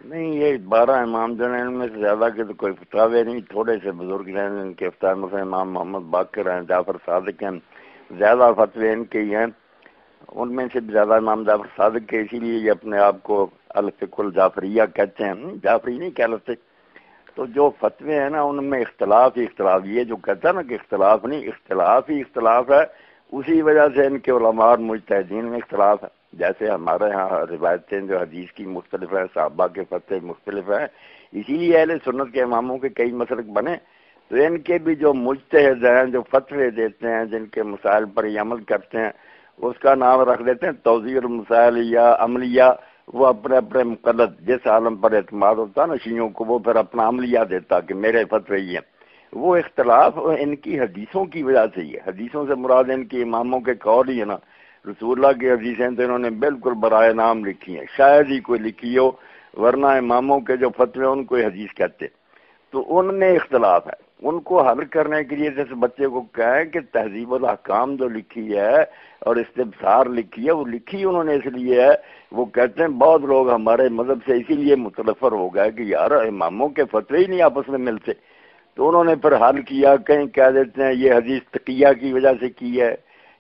نہیں، یہ 12 امام جو ہیں ان میں سے زیادہ کے تو کوئی فتاوے نہیں، تھوڑے سے بزرگ ہیں ان کے فتاوے، مثلا امام محمد باقر ہیں، جعفر صادق ہیں، زیادہ فتوے ان کے ہی ہیں، ان میں سے زیادہ امام جعفر صادق کے، اسی لیے یہ اپنے آپ کو الفقہ الجعفریہ کہتے ہیں، جعفری نہیں کہہ لگتے۔ تو جو فتوے ہیں نا ان میں اختلاف ہی اختلاف، یہ جو کہتا ہے نا کہ اختلاف نہیں، اختلاف ہی اختلاف ہے، اسی وجہ سے ان کے علماء اور مجتہدین میں اختلاف ہے۔ جیسے ہمارے ہاں روایتیں جو حدیث کی مختلف ہیں، صحابہ کے فتوے مختلف ہیں، اسی لیے اہل سنت کے اماموں کے کئی مسلک بنے، تو ان کے بھی جو مجتہد ہیں، جو فتوے دیتے ہیں، جن کے مسائل پر یہ عمل کرتے ہیں، اس کا نام رکھ دیتے ہیں توضیح المسائل یا عملیہ۔ وہ اپنے اپنے مقلد جس عالم پر اعتماد ہوتا نا شیعوں کو، وہ پھر اپنا عملیہ دیتا کہ میرے فتوے یہ ہیں۔ وہ اختلاف ان کی حدیثوں کی وجہ سے ہی ہے، حدیثوں سے مراد ان کی اماموں کے قول ہی ہے نا، رسول اللہ کی حدیثیں تو انہوں نے بالکل برائے نام لکھی ہیں، شاید ہی کوئی لکھی ہو، ورنہ اماموں کے جو فتوے ان کو حدیث کہتے۔ تو ان میں اختلاف ہے، ان کو حل کرنے کے لیے جیسے بچے کو کہیں کہ تہذیب الاحکام جو لکھی ہے اور استبصار لکھی ہے، وہ لکھی انہوں نے اس لیے ہے، وہ کہتے ہیں بہت لوگ ہمارے مذہب سے اسی لیے متنفر ہو گئے کہ یار اماموں کے فتوے ہی نہیں آپس میں ملتے۔ تو انہوں نے پھر حل کیا، کہیں کہہ دیتے ہیں یہ حدیث تقیہ کی وجہ سے کی ہے،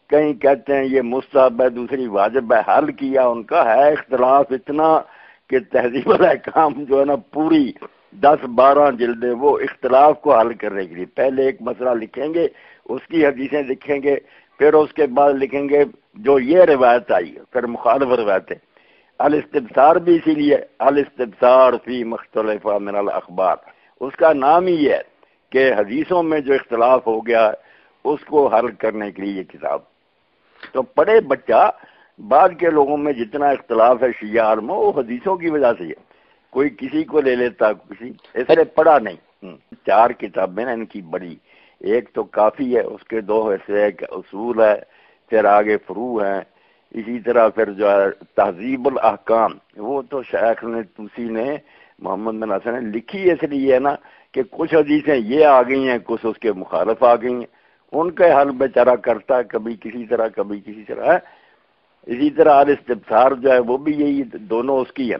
کہیں کہتے ہیں یہ مستحب ہے، دوسری واجب ہے، حل کیا ان کا ہے اختلاف اتنا کہ تہذیب الاحکام جو ہے نا پوری 10-12 جلدیں وہ اختلاف کو حل کرنے کے لیے پہلے ایک مسئلہ لکھیں گے، اس کی حدیثیں لکھیں گے، پھر اس کے بعد لکھیں گے جو یہ روایت آئی ہے، پھر مخالف روایتیں۔ الاستبصار بھی اسی لیے الاستبصار فی مختلف من الاخبار، اس کا نام ہی ہے کہ حدیثوں میں جو اختلاف ہو گیا اس کو حل کرنے کے لیے یہ کتاب۔ تو پڑھے بچہ، بعد کے لوگوں میں جتنا اختلاف ہے شیعہ میں وہ حدیثوں کی وجہ سے ہے، کوئی کسی کو لے لیتا کسی، اس نے پڑھا نہیں۔ 4 کتابیں ان کی بڑی، ایک تو کافی ہے، اس کے 2 حصے، ایک اصول ہے، پھر آگے فروع ہیں، اسی طرح پھر جو ہے تہذیب الاحکام، وہ تو شیخ نے توسی نے محمد بن حسن نے لکھی اس لیے ہے نا کہ کچھ حدیثیں یہ آ گئی ہیں، کچھ اس کے مخالف آ گئی ہیں، ان کے حل بیچارہ کرتا ہے کبھی کسی طرح کبھی کسی طرح ہے۔ اسی طرح الاستبصار جو ہے وہ بھی یہی دونوں اس کی ہے۔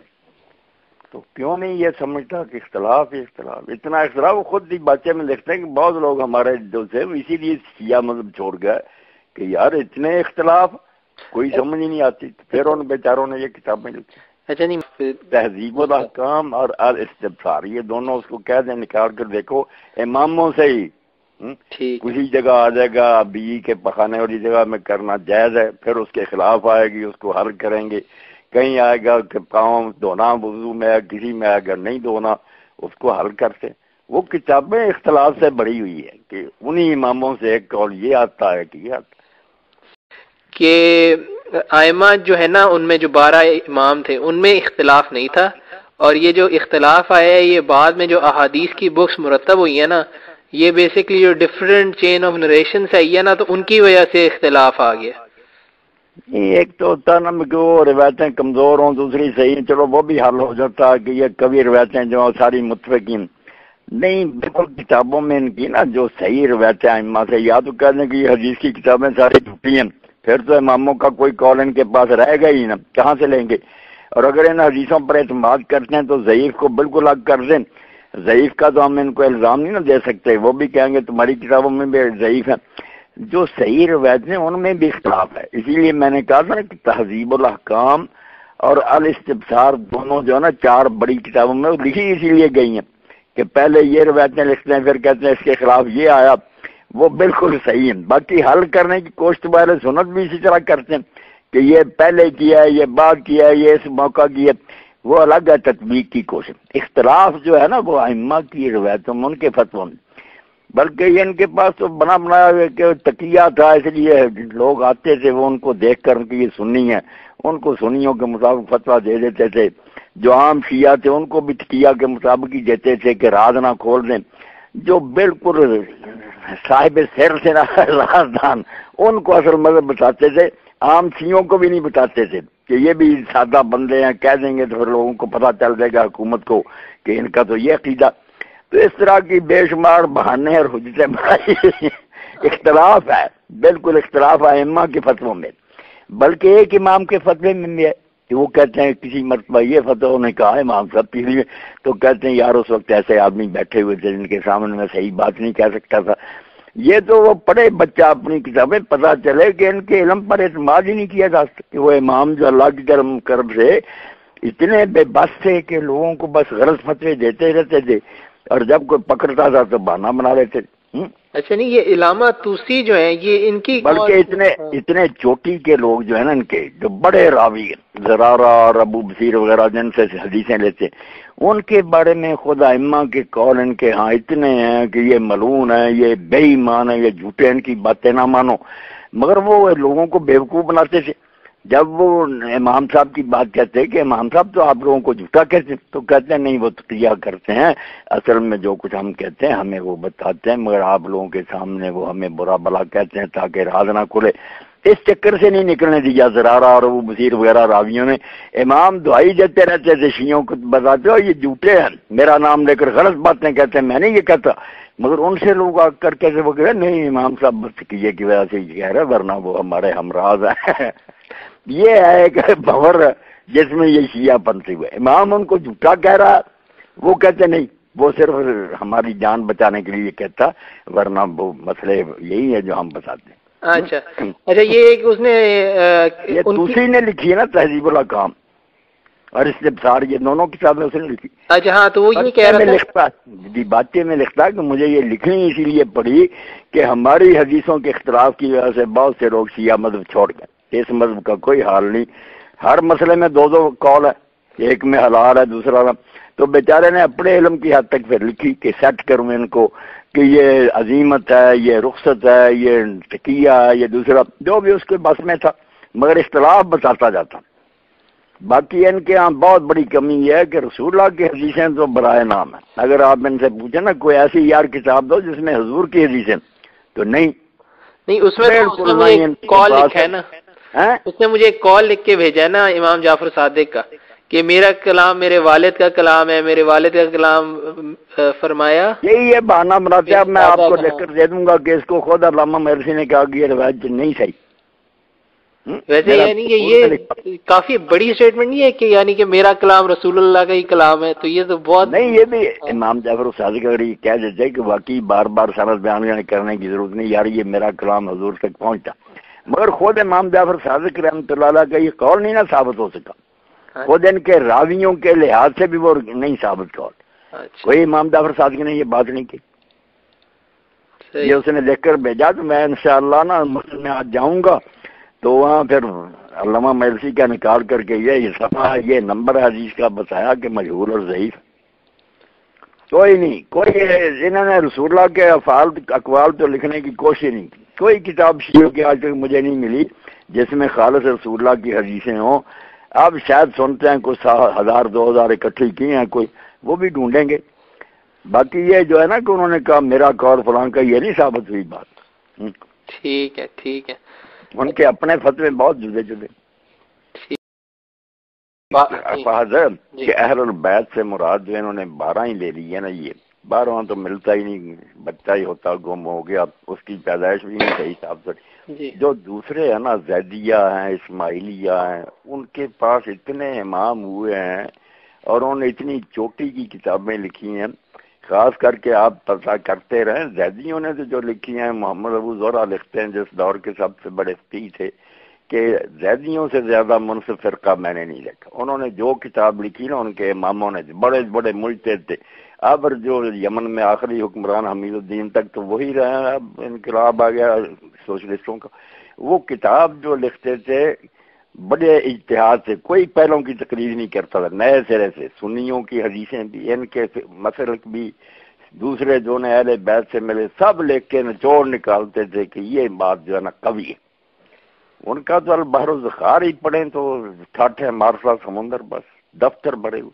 تو کیوں نہیں یہ سمجھتا کہ اختلاف ہی اختلاف، اتنا اختلاف، وہ خود ہی بچے میں لکھتے ہیں کہ بہت لوگ ہمارے جو سے اسی لیے شیعہ مذہب چھوڑ گئے کہ یار اتنے اختلاف کوئی سمجھ ہی نہیں آتی، پھر ان بیچاروں نے یہ کتابیں لکھی۔ اچھا نہیں، تہذیب الاحکام اور الاستبصار، یہ دونوں اس کو کہہ دیں، نکال کر دیکھو اماموں سے ہی کسی جگہ آ جائے گا بی کے پخانے والی جگہ میں کرنا جائز ہے، پھر اس کے خلاف آئے گی، اس کو حل کریں گے، کہیں آئے گا کہ پاؤں دھونا وضو میں، کسی میں آئے گا نہیں دھونا، اس کو حل کرتے۔ وہ کتابیں اختلاف سے بڑی ہوئی ہے کہ انہی اماموں سے ایک قول یہ آتا ہے کہ یہ آتا ہے کہ ائمہ جو ہے نا ان میں جو 12 امام تھے ان میں اختلاف نہیں تھا، اور یہ جو اختلاف آیا ہے یہ بعد میں جو احادیث کی بکس مرتب ہوئی ہیں نا، یہ بیسیکلی جو ڈفرینٹ چین آف نریشن سے آئی ہے نا، تو ان کی وجہ سے اختلاف آ گیا۔ ایک تو ہوتا نا کہ وہ روایتیں کمزور ہوں، دوسری صحیح، چلو وہ بھی حل ہو جاتا کہ یہ کبھی روایتیں جو ساری متفقین نہیں، بالکل کتابوں میں ان کی نا جو صحیح روایتیں ائمہ سے، یا تو کہہ دیں کہ یہ حدیث کی کتابیں ساری جھوٹی ہیں، پھر تو اماموں کا کوئی قول ان کے پاس رہے گا ہی نا، کہاں سے لیں گے؟ اور اگر ان حدیثوں پر اعتماد کرتے ہیں تو ضعیف کو بالکل الگ کر دیں، ضعیف کا تو ہم ان کو الزام نہیں نا دے سکتے، وہ بھی کہیں گے تمہاری کتابوں میں بھی ضعیف ہے۔ جو صحیح روایت ہیں ان میں بھی اختلاف ہے، اسی لیے میں نے کہا تھا کہ تہذیب الاحکام اور الاستبصار دونوں جو ہے نا 4 بڑی کتابوں میں لکھی اسی لیے گئی ہیں کہ پہلے یہ روایتیں لکھتے ہیں، پھر کہتے ہیں اس کے خلاف یہ آیا، وہ بالکل صحیح ہیں۔ باقی حل کرنے کی کوشش اہل سنت بھی اسی طرح کرتے ہیں کہ یہ پہلے کیا ہے، یہ بعد کیا ہے، یہ اس موقع کی ہے، وہ الگ ہے تطبیق کی کوشش۔ اختلاف جو ہے نا وہ ائمہ کی روایتوں میں، ان کے فتووں میں، بلکہ یہ ان کے پاس تو بنا بنایا ہوا کہ تقیہ تھا، اس لیے لوگ آتے تھے وہ ان کو دیکھ کر کہ یہ سنی ہے، ان کو سنیوں کے مطابق فتویٰ دے دیتے تھے، جو عام شیعہ تھے ان کو بھی تقیہ کے مطابق ہی دیتے تھے کہ راز نہ کھول دیں، جو بالکل صاحب سر سے رازدان ان کو اصل مذہب بتاتے تھے، عام شیعوں کو بھی نہیں بتاتے تھے کہ یہ بھی سادہ بندے ہیں، کہہ دیں گے تو پھر لوگوں کو پتہ چل جائے گا حکومت کو کہ ان کا تو یہ عقیدہ۔ تو اس طرح کی بے شمار بہانے اور حجتیں بنائی، اختلاف ہے، بالکل اختلاف ائمہ کے فتووں میں، بلکہ ایک امام کے فتوے میں بھی ہے کہ وہ کہتے ہیں کسی مرتبہ یہ فتح نے کہا ہے امام صاحب پچھلی میں، تو کہتے ہیں یار اس وقت ایسے آدمی بیٹھے ہوئے تھے جن کے سامنے میں صحیح بات نہیں کہہ سکتا تھا. یہ تو وہ پڑھے بچہ اپنی کتابیں، پتہ چلے کہ ان کے علم پر اعتماد ہی نہیں کیا جا سکتا. کہ وہ امام جو اللہ کی کرم سے اتنے بے بس تھے کہ لوگوں کو بس غلط فتوے دیتے رہتے تھے، اور جب کوئی پکڑتا تھا تو بہانہ بنا لیتے تھے. اچھا نہیں، یہ علامہ طوسی جو ہیں یہ ان کی بلکہ اتنے چوٹی کے لوگ جو ہیں نا، ان کے جو بڑے راوی ہیں، زرارہ اور ابو بصیر وغیرہ جن سے حدیثیں لیتے ہیں، ان کے بارے میں خود ائمہ کے قول ان کے ہاں اتنے ہیں کہ یہ ملعون ہے، یہ بے ایمان ہے، یہ جھوٹے، ان کی باتیں نہ مانو. مگر وہ لوگوں کو بیوقوف بناتے تھے. جب وہ امام صاحب کی بات کہتے ہیں کہ امام صاحب تو آپ لوگوں کو جھوٹا کہتے ہیں، تو کہتے ہیں نہیں وہ تقیہ کرتے ہیں، اصل میں جو کچھ ہم کہتے ہیں ہمیں وہ بتاتے ہیں، مگر آپ لوگوں کے سامنے وہ ہمیں برا بلا کہتے ہیں تاکہ راز نہ کھلے. اس چکر سے نہیں نکلنے دیا زرارہ اور ابو بصیر وغیرہ راویوں نے. امام دعائی دیتے رہتے تھے شیعوں کو، بتاتے ہو یہ جھوٹے ہیں، میرا نام لے کر غلط باتیں کہتے ہیں، میں نہیں یہ کہتا. مگر ان سے لوگ آ کر کے وہ کہہ رہے نہیں امام صاحب بس تقیہ کی وجہ سے یہ کہہ رہے، ورنہ وہ ہمارے ہمراز ہیں. یہ ہے ایک بھور جس میں یہ شیعہ پنتی ہوئے. امام ان کو جھوٹا کہہ رہا، وہ کہتے نہیں وہ صرف ہماری جان بچانے کے لیے کہتا، ورنہ وہ مسئلے یہی ہے جو ہم بتاتے ہیں. اچھا اچھا، یہ ایک اس نے یہ دوسری نے لکھی ہے نا تہذیب الاحکام اور استبصار، یہ دونوں کتابیں اس نے لکھی. اچھا ہاں، تو وہ یہ کہہ رہا تھا باتیں میں لکھتا کہ مجھے یہ لکھنی اسی لیے پڑی کہ ہماری حدیثوں کے اختلاف کی وجہ سے بہت سے لوگ شیعہ مذہب چھوڑ گئے. اس مذہب کا کوئی حال نہیں، ہر مسئلے میں دو قول ہے، ایک میں حلال ہے دوسرا نہ. تو بیچارے نے اپنے علم کی حد تک پھر لکھی کہ سیٹ کروں ان کو کہ یہ عظیمت ہے، یہ رخصت ہے، یہ تقیہ ہے، یہ دوسرا جو بھی اس کے بس میں تھا، مگر اختلاف بتاتا جاتا. باقی ان کے ہاں بہت بڑی کمی یہ ہے کہ رسول اللہ کی حدیثیں تو برائے نام ہے. اگر آپ ان سے پوچھیں نا کوئی ایسی یار کتاب دو جس میں حضور کی حدیثیں، تو نہیں اس میں کال لکھا ہے نا، اس نے مجھے ایک کال لکھ کے بھیجا ہے نا امام جعفر صادق کا کہ میرا کلام میرے والد کا کلام ہے، میرے والد کا کلام فرمایا. یہی ہے بہانہ بناتے. اب میں آپ کو لکھ کر دے دوں گا کہ اس کو خود علامہ مرسی نے کہا کہ یہ روایت نہیں صحیح. ویسے یعنی کہ یہ کافی بڑی اسٹیٹمنٹ نہیں ہے کہ یعنی کہ میرا کلام رسول اللہ کا ہی کلام ہے، تو یہ تو بہت نہیں. یہ بھی امام جعفر صادق اگر یہ کہہ دیتے کہ واقعی بار بار سند بیان کرنے کی ضرورت نہیں یار، یہ میرا کلام حضور تک پہنچتا، مگر خود امام جعفر صادق رحمۃ اللہ علیہ کا یہ قول نہیں نہ ثابت ہو سکا. خود ان کے راویوں کے لحاظ سے بھی وہ نہیں ثابت قول. کوئی امام جعفر صادق نے یہ بات نہیں کی. یہ اس نے لکھ کر بھیجا. تو میں انشاءاللہ نا مسجد میں آج جاؤں گا تو وہاں پھر علامہ مرسی کا نکال کر کے یہ صفحہ یہ نمبر حدیث کا بتایا کہ مجہول اور ضعیف. کوئی نہیں، کوئی انہوں نے رسول اللہ کے افعال اقوال تو لکھنے کی کوشش نہیں کی. کوئی کتاب شیعوں کی آج تک مجھے نہیں ملی جس میں خالص رسول اللہ کی حدیثیں ہوں. آپ شاید سنتے ہیں کچھ 1000 2000 اکٹھی کی ہیں، کوئی وہ بھی ڈھونڈیں گے. باقی یہ جو ہے نا کہ انہوں نے کہا میرا قول فلاں کا، یہ نہیں ثابت ہوئی بات. ٹھیک ہے ٹھیک ہے. ان کے اپنے فتوے بہت جدے جدے. کہ اہل البیت سے مراد جو انہوں نے 12 ہی لے لی ہے نا، یہ 12 تو ملتا ہی نہیں، بچہ ہی ہوتا گم ہو گیا، اس کی پیدائش بھی نہیں صحیح صاحب سے. جو دوسرے ہیں نا زیدیہ ہیں، اسماعیلیہ ہیں، ان کے پاس اتنے امام ہوئے ہیں اور انہوں نے اتنی چوٹی کی کتابیں لکھی ہیں. خاص کر کے آپ پتہ کرتے رہیں زیدیوں نے تو جو لکھی ہیں، محمد ابو زہرہ لکھتے ہیں جس دور کے سب سے بڑے فقیہ تھے کہ زیدیوں سے زیادہ منصف فرقہ میں نے نہیں دیکھا. انہوں نے جو کتاب لکھی نا ان کے اماموں نے بڑے بڑے مجتہد تھے. اب جو یمن میں آخری حکمران حمید الدین تک تو وہی رہے ہیں. اب انقلاب آ گیا سوشلسٹوں کا. وہ کتاب جو لکھتے تھے بڑے اجتہاد سے، کوئی پہلوں کی تقریر نہیں کرتا تھا، نئے سرے سے سنیوں کی حدیثیں بھی، ان کے مسلک بھی، دوسرے جو نے اہل بیت سے ملے سب لکھ کے نچوڑ نکالتے تھے کہ یہ بات جو ہے نا قوی ہے. ان کا تو البحر الذخار ہی پڑھیں تو ٹھاٹ ہے مارسا سمندر، بس دفتر بھرے ہوئے.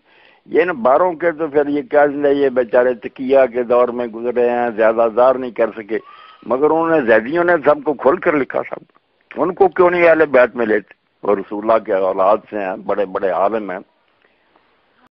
یہ نا 12 کے تو پھر یہ کیا یہ بیچارے تقیہ کے دور میں گزرے ہیں، زیادہ دار نہیں کر سکے. مگر انہوں نے زیدیوں نے سب کو کھول کر لکھا. سب ان کو کیوں نہیں اہل بیت میں لیتے؟ اور رسول اللہ کے اولاد سے ہیں، بڑے بڑے عالم ہیں.